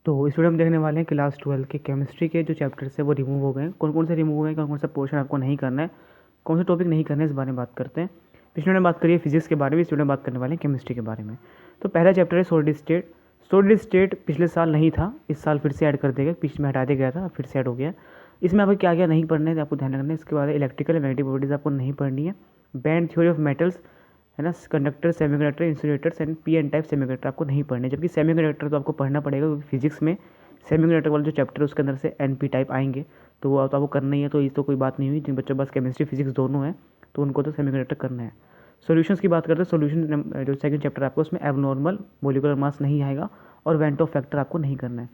तो इस वीडियो में देखने वाले हैं क्लास 12 के केमिस्ट्री के जो चैप्टर्स है वो रिमूव हो गए हैं। कौन कौन से रिमूव हो गए, कौन कौन सा पोर्शन आपको नहीं करना है, कौन से टॉपिक नहीं करना है, इस बारे में बात करते हैं। पिछले वीडियो में बात करिए फिजिक्स के बारे में, इस वीडियो में बात करने वाले हैं केमिस्ट्री के बारे में। तो पहला चैप्टर है सॉलिड स्टेट। सॉलिड स्टेट पिछले साल नहीं था, इस साल फिर से ऐड कर देगा, बीच में हटा दिया गया था, फिर से ऐड हो गया। इसमें आपको क्या क्या नहीं पढ़ना है आपको ध्यान रखना है। इसके बाद इलेक्ट्रिकल एंड मैग्नेटिक प्रॉपर्टीज आपको नहीं पढ़नी है। बैंड थ्योरी ऑफ मेटल्स है ना, conductor, semiconductor, insulators and P N type semiconductor आपको नहीं पढ़ने, जबकि सेमीकंडक्टर तो आपको पढ़ना पड़ेगा क्योंकि फिजिक्स में सेमीकंडक्टर वाला जो चैप्टर है उसके अंदर से एन पी टाइप आएंगे, तो वो तो आपको करना ही है। तो ये तो कोई बात नहीं हुई, जिन बच्चों के पास केमिस्ट्री फिजिक्स दोनों है तो उनको तो सेमीकंडक्टर करना है। सॉल्यूशंस की बात करते हैं। सॉल्यूशन जो सेकंड चैप्टर आपको उसमें एबनॉर्मल मोलिकुलर मास नहीं आएगा और वेंटो फैक्टर आपको नहीं करना है।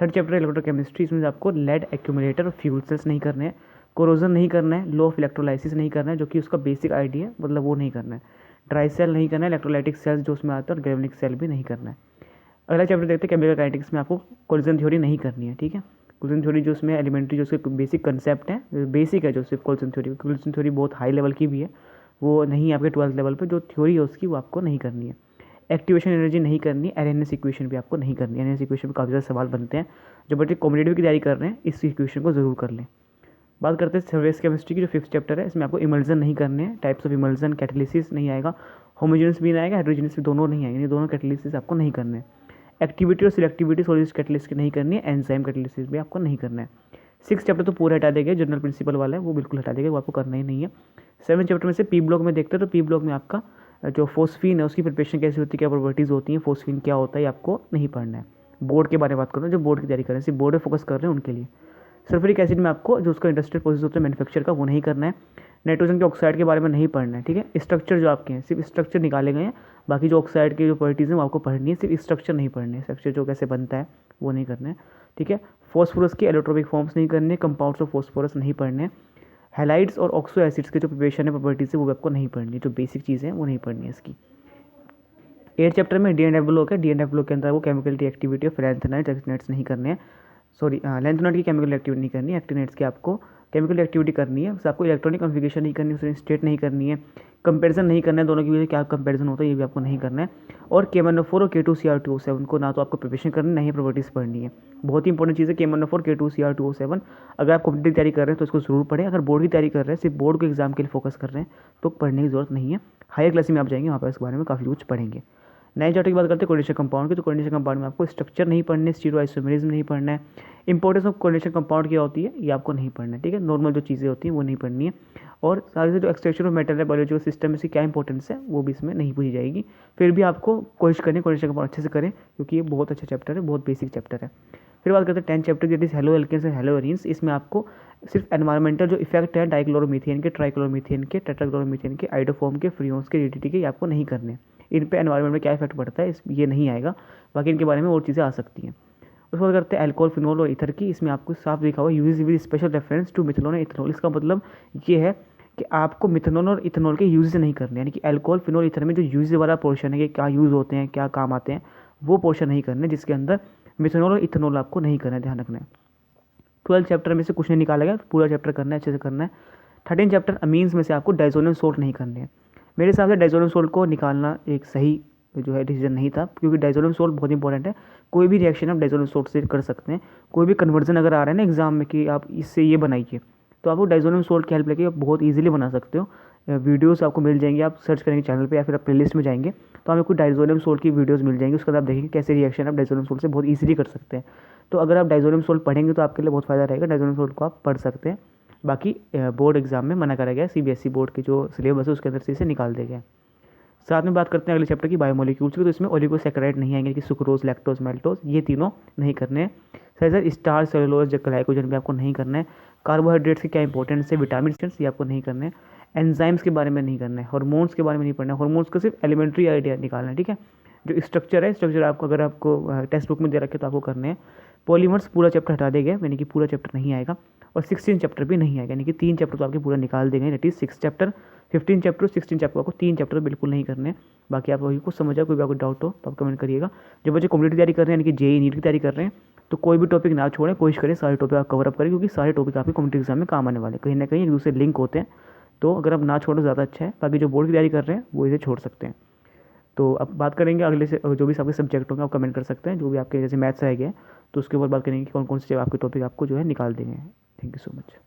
थर्ड चैप्टर इलेक्ट्रोकेमिस्ट्री, इसमें आपको लेड एक्यूमुलेटर और फ्यूल सेल्स नहीं करने हैं, कोरोजन नहीं करना है, लो ऑफ इलेक्ट्रोलाइसिस नहीं करना है जो कि उसका बेसिक आइडिया है, मतलब वो नहीं करना है। ड्राई सेल नहीं करना है, इलेक्ट्रोलाइटिक सेल्स जो उसमें आता है, और ग्रेवनिक सेल भी नहीं करना है। अगला चैप्टर देखते हैं केमिकल काइनेटिक्स में आपको कोलिजन थ्योरी नहीं करनी है, ठीक है। कोलिजन थ्योरी जो उसमें एलिमेंट्री जो उसके बेसिक कंसेप्ट है, बेसिक है जो सिर्फ कोलिजन थ्योरी बहुत हाई लेवल की भी है, वो नहीं आपके 12th लेवल पे जो थ्योरी है उसकी वो आपको नहीं करनी है। एक्टिवेशन एनर्जी नहीं करनी है, एनएस इक्वेशन भी आपको नहीं करनी है। एनएस इक्वेशन में काफ़ी ज़्यादा सवाल बनते हैं, जो बच्चे कॉम्पिटेटिव की तैयारी कर रहे हैं इस इक्वेशन को जरूर कर लें। बात करते हैं सर्फेस केमिस्ट्री की, जो फिफ्थ चैप्टर है, इसमें आपको इमल्जन नहीं करने हैं, टाइप्स ऑफ इमल्जन, कैटालिसिस नहीं आएगा, होमोजेनस भी नहीं आएगा, हाइड्रोजेनस भी दोनों नहीं आएंगे, ये दोनों कैटालिसिस आपको नहीं करने हैं। एक्टिविटी और सिलेक्टिविटी सॉलिड कैटलिस्ट की नहीं करनी है, एंजाइम कैटलिसिस भी आपको नहीं करना है। सिक्स चैप्टर तो पूरा हटा देगा, जनरल प्रिंसिपल वाला है वो बिल्कुल हटा देगा, वो आपको करना ही नहीं है। सेवन चैप्टर में से पी ब्लॉक में देखते हैं, तो पी ब्लॉक में आपका जो फोस्फीन है उसकी प्रिपरेशन कैसी होती है, क्या प्रॉपर्टीज़ होती हैं, फोस्फीन क्या होता है, आपको नहीं पढ़ना है। बोर्ड के बारे में बात करूँ, जो बोर्ड की तैयारी कर रहे हैं, सिर्फ बोर्ड में फोकस कर रहे हैं उनके लिए। सल्फ्यूरिक एसिड में आपको जो उसका इंडस्ट्रियल प्रोसेस होता है मैन्युफैक्चर का, वो नहीं करना है। नाइट्रोजन के ऑक्साइड के बारे में नहीं पढ़ना है, ठीक है। स्ट्रक्चर जो आपके हैं सिर्फ स्ट्रक्चर निकाले गए हैं, बाकी जो ऑक्साइड की जो प्रॉपर्टीज़ हैं वो आपको पढ़नी है, सिर्फ स्ट्रक्चर नहीं पढ़ने, स्ट्रक्चर जो कैसे बनता है वो नहीं करना है, ठीक है। फॉस्फोरस के एलोट्रोपिक फॉर्म्स नहीं करने, कंपाउंड्स ऑफ फॉस्फोरस नहीं पढ़ने, हैलाइड्स और ऑक्सो एसिड्स के जो प्रिपरेशन है प्रॉपर्टीज़ है वो भी आपको नहीं पढ़नी, जो बेसिक चीज़ें हैं वो नहीं पढ़नी है इसकी। 8 चैप्टर में डी एंड एफ ब्लॉक है, डी एंड एफ ब्लॉक के अंदर वो केमिकल रिएक्टिविटी ऑफ लैंथेनाइट्स एक्टिनेट्स नहीं करने हैं, सॉरी लैंथेनाइट की केमिकल एक्टिविटी नहीं करनी है, एक्टिनेट्स की आपको केमिकल एक्टिविटी करनी है, बस आपको इलेक्ट्रॉनिक कॉन्फिगरेशन नहीं करनी है, स्टेट नहीं करनी है, कंपैरिजन नहीं करना है दोनों की वजह क्या कंपैरिजन होता है ये भी आपको नहीं करना है। और K1O4 और K2Cr2O7 को ना तो आपको प्रिपरेशन करनी है, ना ही प्रॉपर्टीज़ पढ़नी है। बहुत ही इंपॉर्टेंट चीज़ है K1O4 K2Cr2O7, अगर आप कॉम्पिटिटिव तैयारी कर रहे हैं तो इसको जरूर पढ़ें। अगर बोर्ड की तैयारी कर रहे हैं, सिर्फ बोर्ड के एग्जाम के लिए फोकस कर रहे हैं तो पढ़ने की जरूरत नहीं है। हायर क्लास में आप जाएंगे वहाँ पर इस बारे में काफ़ी कुछ पढ़ेंगे। नए चैप्टर की बात करते हैं कोऑर्डिनेशन कंपाउंड की, तो कोऑर्डिनेशन कंपाउंड में आपको स्ट्रक्चर नहीं पढ़ने, स्टीरियोआइसोमेरिज्म नहीं पढ़ना है, इंपॉर्टेंस ऑफ कोऑर्डिनेशन कंपाउंड क्या होती है ये आपको नहीं पढ़ना है, ठीक है। नॉर्मल जो चीज़ें होती हैं वो नहीं पढ़नी है, और सारे से जो एक्सट्रैक्शन ऑफ मेटल है बायोलॉजिकल सिस्टम में से क्या इंपॉर्टेंस है वो भी इसमें नहीं पूछी जाएगी। फिर भी आपको कोशिश करें कोऑर्डिनेशन कंपाउंड अच्छे से करें क्योंकि ये बहुत अच्छा चैप्टर है, बहुत बेसिक चैप्टर है। फिर बात करते हैं 10th chapter that is haloalkanes and haloarenes. इसमें आपको सिर्फ एनवायरमेंटल जो इफेक्ट है डाइक्लोरोमीथेन के, ट्राइक्लोरोमीथेन के, टेट्राक्लोरोमीथेन के, आइडोफॉर्म के, फ्रियोन्स के, डीडीटी के, ये आपको नहीं करने। इन पे एनवायरमेंट में क्या इफेक्ट पड़ता है ये नहीं आएगा, बाकी इनके बारे में और चीज़ें आ सकती हैं। उसके बाद करते हैं अल्कोहल, फिनोल और ईथर की। इसमें आपको साफ लिखा हुआ use with special reference to methanol and ethanol. इसका मतलब ये है कि आपको मिथनॉल और इथनॉल के यूज नहीं करने, यानी कि अल्कोहल, फिनोल, ईथर में जो यूज वाला पोर्शन है कि क्या यूज़ होते हैं, क्या काम आते हैं, वो पोर्शन नहीं करने, जिसके अंदर मिथनॉल और इथनॉल आपको नहीं करना है, ध्यान रखना है। 12 चैप्टर में से कुछ नहीं निकाला गया, पूरा चैप्टर करना है, अच्छे से करना है। 13 चैप्टर अमीन्स में से आपको डाइजोनियम सोल्ट नहीं करने हैं। मेरे हिसाब से डाइजोनियम सोल्ट को निकालना एक सही जो है डिसीजन नहीं था, क्योंकि डाइजोनियम सोल्ट बहुत इंपॉर्टेंट है। कोई भी रिएक्शन आप डाइजोनियम सोल्ट से कर सकते हैं, कोई भी कन्वर्जन अगर आ रहा है ना एग्जाम में कि आप इससे ये बनाइए, तो आपको डाइजोनियम सोल्ट की हेल्प लेके आप बहुत ईजिली बना सकते हो। वीडियोस आपको मिल जाएंगी, आप सर्च करेंगे चैनल पे या फिर आप प्लेलिस्ट में जाएंगे तो आपको डाइजोनियम सोल्ट की वीडियोस मिल जाएंगी, उसके बाद आप देखेंगे कैसे रिएक्शन आप डाइजोनियम सोल्ट से बहुत ईजिली कर सकते हैं। तो अगर आप डाइजोनियम सोल्ट पढ़ेंगे तो आपके लिए बहुत फ़ायदा रहेगा, डाइजोनियम सोल्ट को आप पढ़ सकते हैं। बाकी बोर्ड एग्जाम में मना करा गया, सीबीएसई बोर्ड के जो सिलेबस है उसके अंदर से इसे निकाल दिया गया। साथ में बात करते हैं अगले चैप्टर की बायोमोलिक्यूल्स की, तो इसमें ओलिगोसैकेराइड नहीं आएंगे कि सुक्रोज, लैक्टोज, मेल्टोज, ये तीनों नहीं करने हैं। सर स्टार्च, सेलुलोज, ग्लाइकोजन भी आपको नहीं करना है। कार्बोहाइड्रेट्स की क्या इंपॉर्टेंस है, विटामिन ये आपको नहीं करना है। एंजाइम्स के बारे में नहीं करना है, हार्मोन्स के बारे में नहीं पढ़ना है, हार्मोन्स का सिर्फ एलिमेंट्री आइडिया निकालना है, ठीक है। जो स्ट्रक्चर है, स्ट्रक्चर आपको अगर आपको टेक्स्ट बुक में दे रखे तो आपको करने हैं। पॉलीमर्स पूरा चैप्टर हटा देंगे, यानी कि पूरा चैप्टर नहीं आएगा, और 16 चैप्टर भी नहीं आएगा, यानी कि 3 चैप्टर तो आपके पूरा निकाल देंगे, that is 6 chapter. 15 chapter 16 chapter आपको 3 चैप्टर बिल्कुल नहीं करने। बाकी आप वही कुछ समझ जाओ, कोई भी आपको डाउट हो तो आप कमेंट करिएगा। जो बच्चे कॉम्पिटिटिव तैयारी कर रहे हैं, यानी कि जेई नीट की तैयारी कर रहे हैं, तो कोई भी टॉपिक ना छोड़ें, कोशिश करें सारे टॉपिक आप कवर अप करें, क्योंकि सारे टॉपिक आपके कॉम्पिटिटिव एग्जाम में काम आने वाले, कहीं ना कहीं एक दूसरे लिंक होते हैं। तो अगर आप ना छोड़ो ज़्यादा अच्छा है, बाकी जो बोर्ड की तैयारी कर रहे हैं वो इसे छोड़ सकते हैं। तो अब बात करेंगे अगले से जो भी आपके सब्जेक्ट होंगे आप कमेंट कर सकते हैं, जो भी आपके जैसे मैथ्स रह गए तो उसके ऊपर बात करेंगे कि कौन कौन से आपके टॉपिक आपको जो है निकाल देंगे। Thank you so much.